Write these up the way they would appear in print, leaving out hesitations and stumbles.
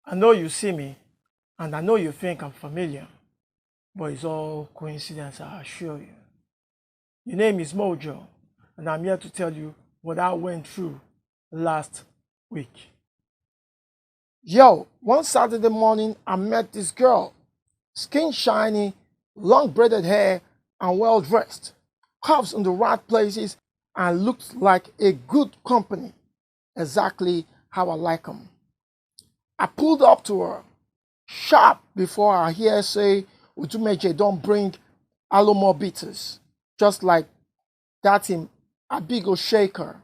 I know you see me, and I know you think I'm familiar, but it's all coincidence, I assure you. Your name is Mojo, and I'm here to tell you what I went through last week. Yo, one Saturday morning, I met this girl, skin shiny, long braided hair, and well dressed, curves in the right places, and looked like a good company, exactly how I like them. I pulled up to her, sharp before I hear say, Utumeje don't bring Alomo bitters, just like that him Abigo shaker.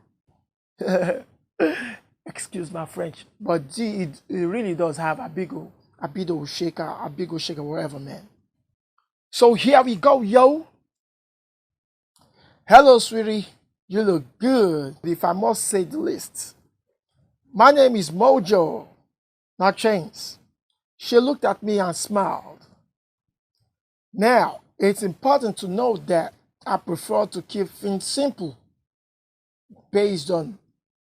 Excuse my French, but gee, it really does have Abido shaker, wherever, man. So here we go, yo. Hello, sweetie. You look good, if I must say the least. My name is Mojo, not Chains. She looked at me and smiled. Now, it's important to note that I prefer to keep things simple based on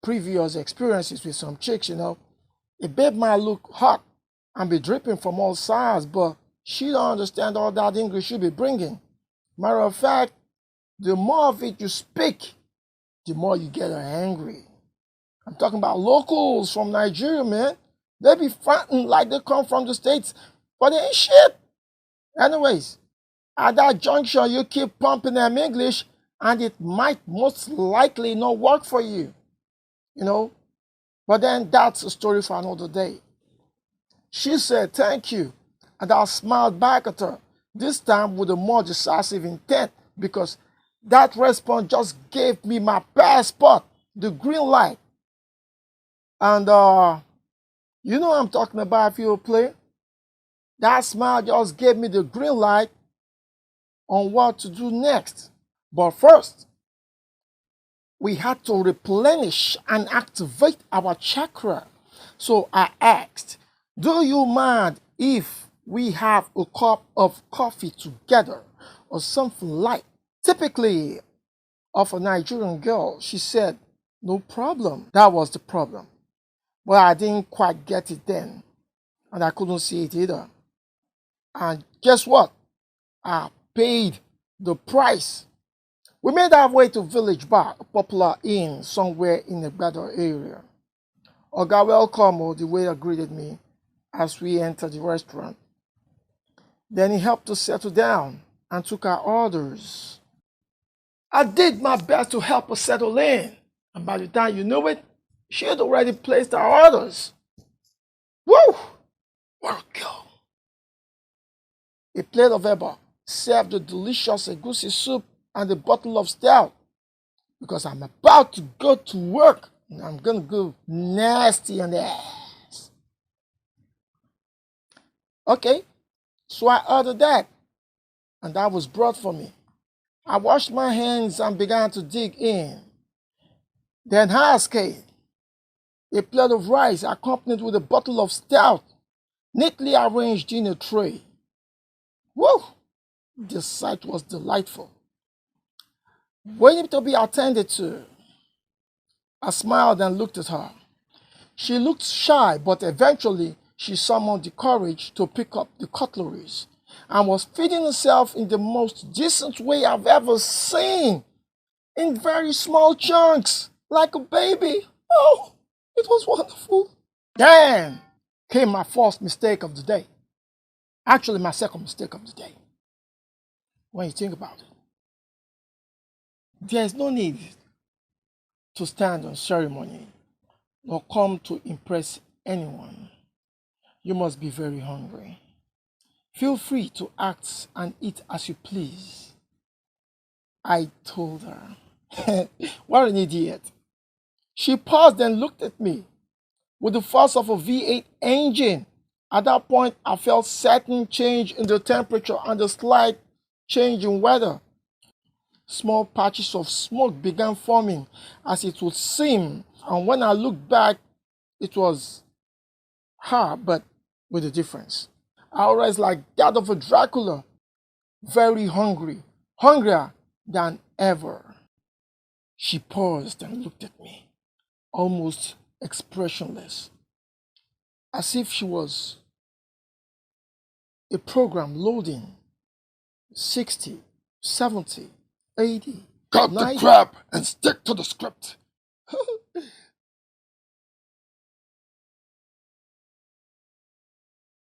previous experiences with some chicks, you know. A babe might look hot and be dripping from all sides, but she don't understand all that English you be bringing. Matter of fact, the more of it you speak, the more you get her angry. I'm talking about locals from Nigeria, man. They be fronting like they come from the States, but they ain't shit. Anyways, at that junction, you keep pumping them English, and it might most likely not work for you, you know. But then that's a story for another day. She said thank you, and I smiled back at her, this time with a more decisive intent, because that response just gave me my passport, the green light. And you know what I'm talking about, if you play. That smile just gave me the green light on what to do next. But first, we had to replenish and activate our chakra. So I asked, do you mind if we have a cup of coffee together or something light? Typically of a Nigerian girl, she said, no problem. That was the problem. But I didn't quite get it then, and I couldn't see it either. And guess what? I paid the price. We made our way to Village Bar, a popular inn somewhere in the Bador area. Oga welcome, the waiter greeted me as we entered the restaurant. Then he helped us settle down and took our orders. I did my best to help us settle in, and by the time you knew it, she had already placed our orders. Woo! What a girl! A plate of eba served the delicious egusi soup and a bottle of stout, because I'm about to go to work and I'm gonna go nasty on the ass. Okay, so I ordered that, and that was brought for me. I washed my hands and began to dig in. Then Haas came, a plate of rice accompanied with a bottle of stout, neatly arranged in a tray. Woo! The sight was delightful. Waiting to be attended to, I smiled and looked at her. She looked shy, but eventually she summoned the courage to pick up the cutleries and was feeding herself in the most decent way I've ever seen, in very small chunks, like a baby. Oh, it was wonderful. Then came my first mistake of the day. Actually, my second mistake of the day. When you think about it, there is no need to stand on ceremony nor come to impress anyone. You must be very hungry. Feel free to act and eat as you please. I told her. What an idiot. She paused and looked at me with the force of a V8 engine. At that point, I felt certain change in the temperature and a slight change in weather. Small patches of smoke began forming, as it would seem, and when I looked back, it was her, but with a difference. Our eyes like that of a Dracula, very hungry, hungrier than ever. She paused and looked at me, almost expressionless. as if she was a program loading 60, 70, 80, Cut 90. the crap and stick to the script.